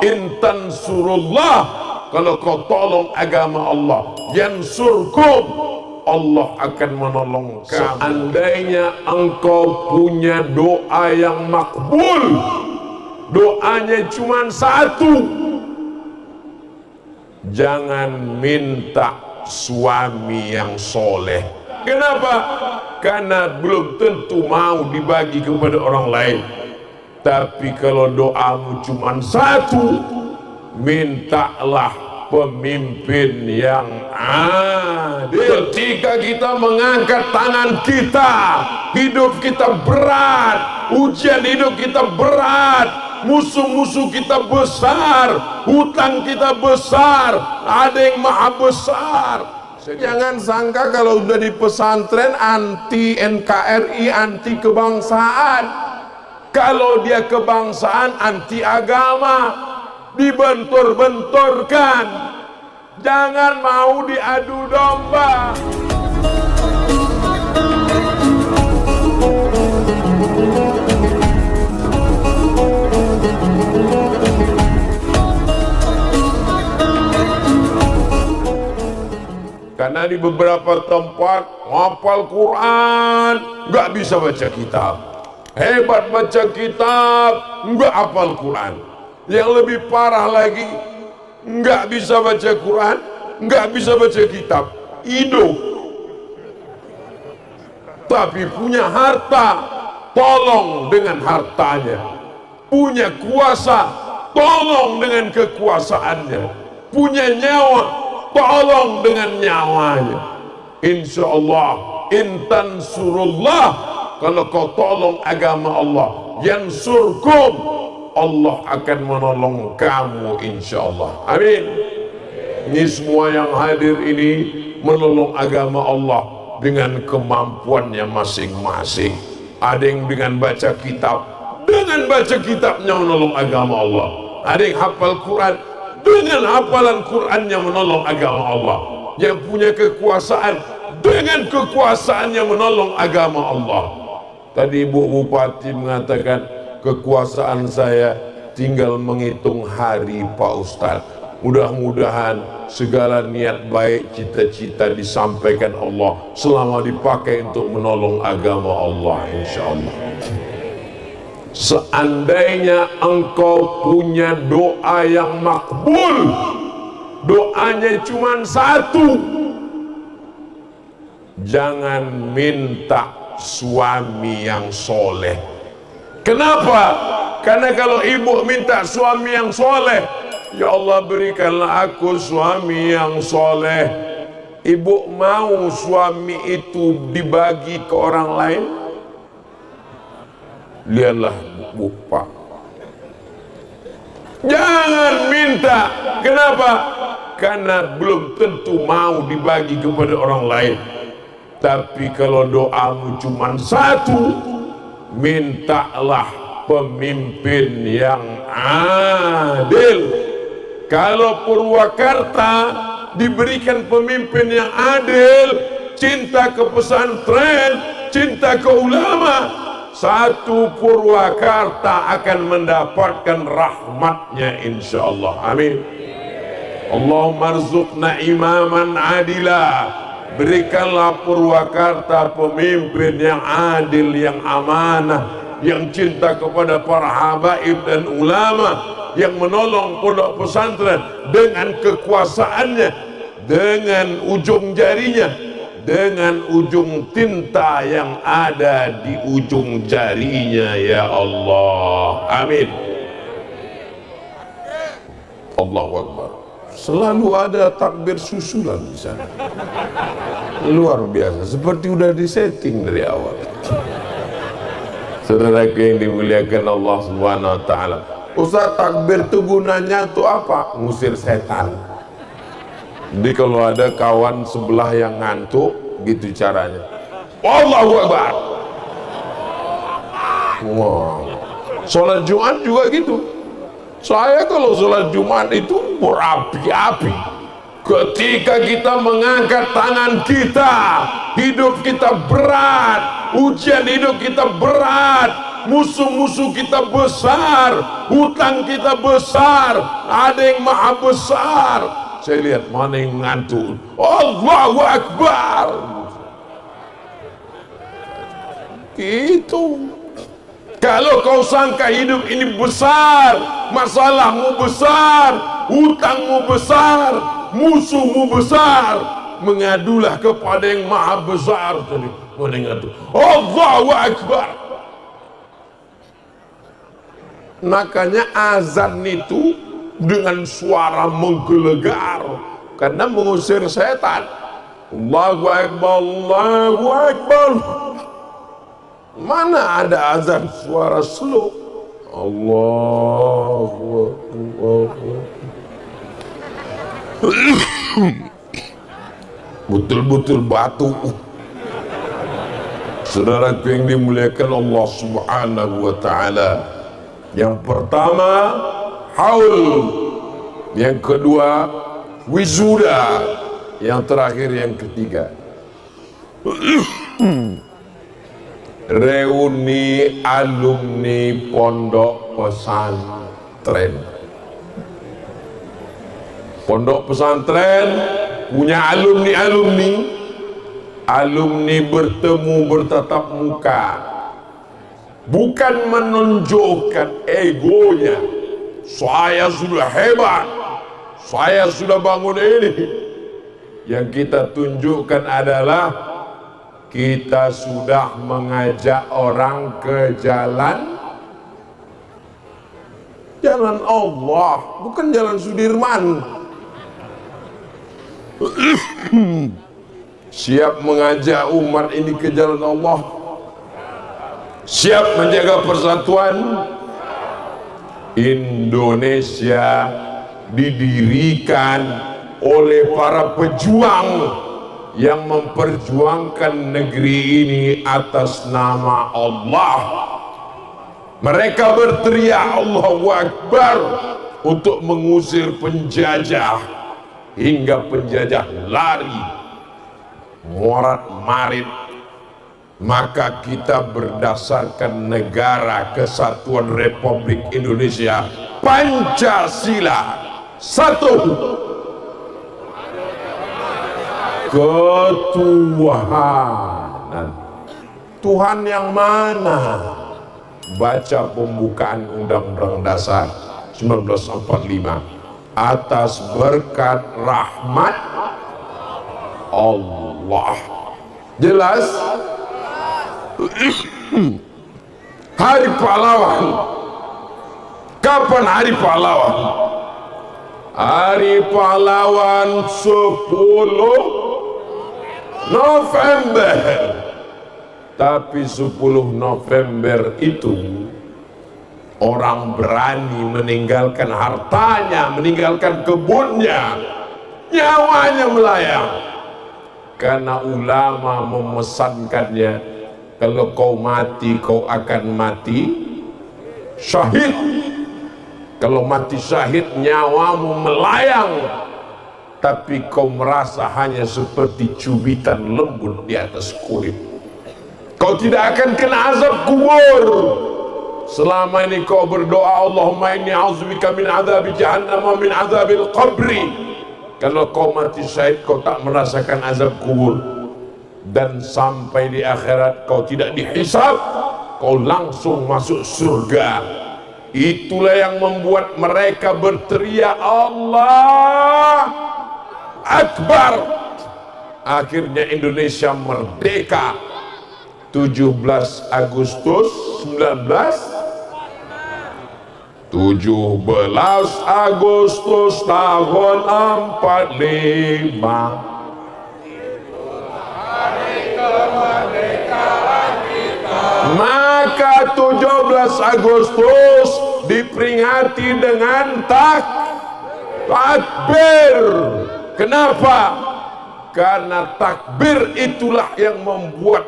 Intan surullah, kalau kau tolong agama Allah, yansurkum, Allah akan menolong kamu. Seandainya engkau punya doa yang makbul, doanya cuma satu, jangan minta suami yang soleh. Kenapa? Karena belum tentu mau dibagi kepada orang lain. Tapi kalau doamu cuma satu, mintalah pemimpin yang adil. Ketika kita mengangkat tangan kita, hidup kita berat, ujian hidup kita berat, musuh-musuh kita besar, hutang kita besar, ada yang maha besar. Jangan sangka kalau udah di pesantren anti NKRI, anti kebangsaan. Kalau dia kebangsaan, anti agama, dibentur-benturkan. Jangan mau diadu domba. Karena di beberapa tempat hafal Quran, nggak bisa baca kitab. Hebat baca kitab, nggak hafal Quran. Yang lebih parah lagi, nggak bisa baca Quran, nggak bisa baca kitab, hidup. Tapi punya harta, tolong dengan hartanya. Punya kuasa, tolong dengan kekuasaannya. Punya nyawa, tolong dengan nyawanya. Insya Allah, intan surullah, kalau kau tolong agama Allah, yansurkum, Allah akan menolong kamu, insya Allah. Amin. Ini semua yang hadir ini menolong agama Allah dengan kemampuannya masing-masing. Ada yang dengan baca kitab, dengan baca kitabnya menolong agama Allah. Ada yang hafal Quran, dengan hafalan Qurannya menolong agama Allah. Yang punya kekuasaan, dengan kekuasaannya menolong agama Allah. Tadi Ibu Bupati mengatakan, kekuasaan saya tinggal menghitung hari, Pak Ustadz. Mudah-mudahan segala niat baik, cita-cita disampaikan Allah selama dipakai untuk menolong agama Allah, insya Allah. Seandainya engkau punya doa yang makbul, doanya cuma satu, jangan minta suami yang soleh. Kenapa? Karena kalau ibu minta suami yang soleh, ya Allah berikanlah aku suami yang soleh, ibu mau suami itu dibagi ke orang lain? Lihatlah Bu, Pak, jangan minta. Kenapa? Karena belum tentu mau dibagi kepada orang lain. Tapi kalau doamu cuma satu, mintalah pemimpin yang adil. Kalau Purwakarta diberikan pemimpin yang adil, cinta ke pesantren, cinta ke ulama, satu Purwakarta akan mendapatkan rahmatnya, insya Allah. Amin. Allahumma rzuqna imaman adila. Berikanlah Purwakarta pemimpin yang adil, yang amanah, yang cinta kepada para habaib dan ulama, yang menolong pondok pesantren dengan kekuasaannya, dengan ujung jarinya, dengan ujung tinta yang ada di ujung jarinya, ya Allah. Amin. Allahu Akbar. Selalu ada takbir susulan di sana. Luar biasa, seperti udah disetting dari awal. Saudaraku yang dimuliakan Allah Subhanahu wa taala. Ustaz, takbir itu gunanya untuk apa? Ngusir setan. Jadi kalau ada kawan sebelah yang ngantuk, gitu caranya. Allahu Akbar. Wow. Sholat Jumat juga gitu. Saya kalau sholat Jumat itu berapi-api. Ketika kita mengangkat tangan kita, hidup kita berat, ujian hidup kita berat, musuh-musuh kita besar, hutang kita besar, ada yang maha besar. Saya lihat mana yang ngantuk, Allahu Akbar. Gitu. Kalau kau sangka hidup ini besar, masalahmu besar, hutangmu besar, musuhmu besar, mengadulah kepada yang maha besar. Tadi mengadu, Allahu Akbar. Makanya azan itu dengan suara menggelegar karena mengusir setan. Allahu Akbar, Allahu Akbar. Mana ada azan suara slow? Allahu Akbar. Betul-betul batu. Saudaraku yang dimuliakan Allah Subhanahu wa ta'ala, yang pertama haul, yang kedua wisuda, yang terakhir yang ketiga reuni alumni pondok pesantren. Pondok pesantren punya alumni bertemu bertatap muka, bukan menunjukkan egonya, saya sudah hebat, saya sudah bangun ini. Yang kita tunjukkan adalah kita sudah mengajak orang ke jalan Allah, bukan jalan Sudirman. Siap mengajak umat ini ke jalan Allah, siap menjaga persatuan. Indonesia didirikan oleh para pejuang yang memperjuangkan negeri ini atas nama Allah. Mereka berteriak Allahu Akbar untuk mengusir penjajah, hingga penjajah lari morat marit. Maka kita berdasarkan Negara Kesatuan Republik Indonesia, Pancasila, satu ketuhanan. Tuhan yang mana? Baca pembukaan Undang-Undang Dasar 1945. Atas berkat rahmat Allah. Jelas? Hari pahlawan. Kapan hari pahlawan? Hari pahlawan 10 November. Tapi 10 November itu orang berani meninggalkan hartanya, meninggalkan kebunnya, nyawanya melayang. Karena ulama memesankannya, kalau kau mati, kau akan mati syahid. Kalau mati syahid, nyawamu melayang, tapi kau merasa hanya seperti cubitan lembut di atas kulit. Kau tidak akan kena azab kubur. Selama ini kau berdoa, Allahumma inni a'udzubika min adzabi jahannam wa min adzabil qabri. Kalau kau mati syahid, kau tak merasakan azab kubur, dan sampai di akhirat kau tidak dihisab, kau langsung masuk surga. Itulah yang membuat mereka berteriak Allah Akbar. Akhirnya Indonesia merdeka 17 Agustus 17 Agustus tahun 45. Maka 17 Agustus diperingati dengan takbir. Kenapa? Karena takbir itulah yang membuat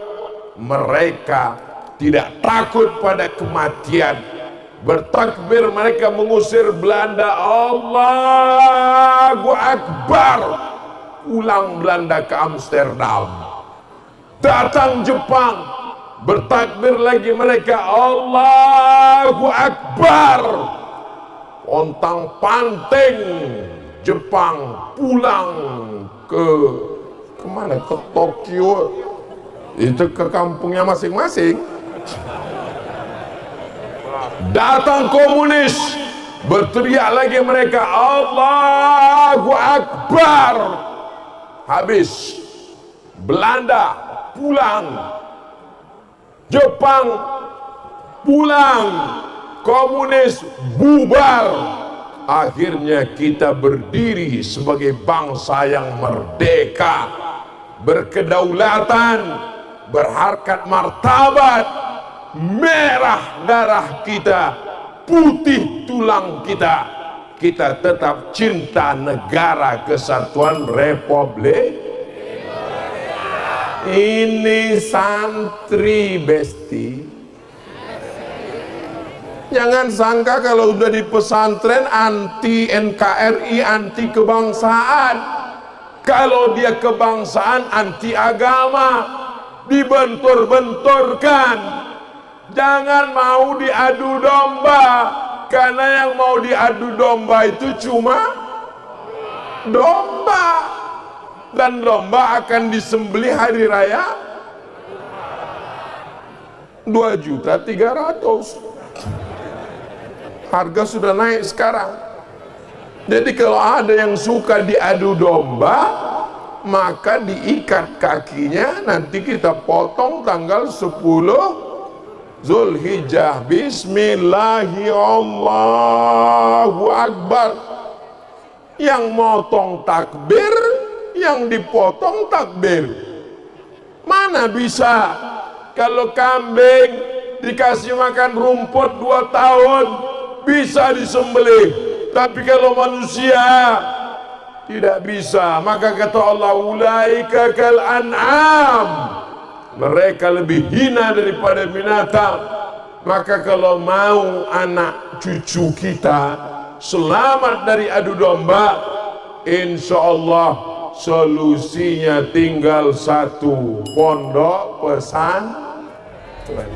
mereka tidak takut pada kematian. Bertakbir mereka mengusir Belanda. Allahu Akbar. Pulang Belanda ke Amsterdam. Datang Jepang, bertakbir lagi mereka, Allahu Akbar. Pontang panting Jepang pulang ke kemana, ke Tokyo, itu ke kampungnya masing-masing. Datang komunis, berteriak lagi mereka, Allahu Akbar. Habis. Belanda pulang, Jepang pulang, komunis bubar. Akhirnya kita berdiri sebagai bangsa yang merdeka, berkedaulatan, berharkat martabat. Merah darah kita, putih tulang kita. Kita tetap cinta negara kesatuan Republik. Ini santri besti. Jangan sangka kalau udah di pesantren anti NKRI, anti kebangsaan. Kalau dia kebangsaan, anti agama, dibentur-benturkan. Jangan mau diadu domba, karena yang mau diadu domba itu cuma domba. Dan domba akan disembelih hari raya 2.300.000. Harga sudah naik sekarang. Jadi kalau ada yang suka diadu domba, maka diikat kakinya, nanti kita potong tanggal 10 Zulhijjah. Bismillahirrahmanirrahim, Allahu Akbar. Yang motong takbir, yang dipotong takbir. Mana bisa kalau kambing dikasih makan rumput 2 tahun bisa disembelih, tapi kalau manusia tidak bisa. Maka kata Allah, ulaika kal an'am, mereka lebih hina daripada binatang. Maka kalau mau anak cucu kita selamat dari adu domba, insya Allah solusinya tinggal satu, pondok pesantren.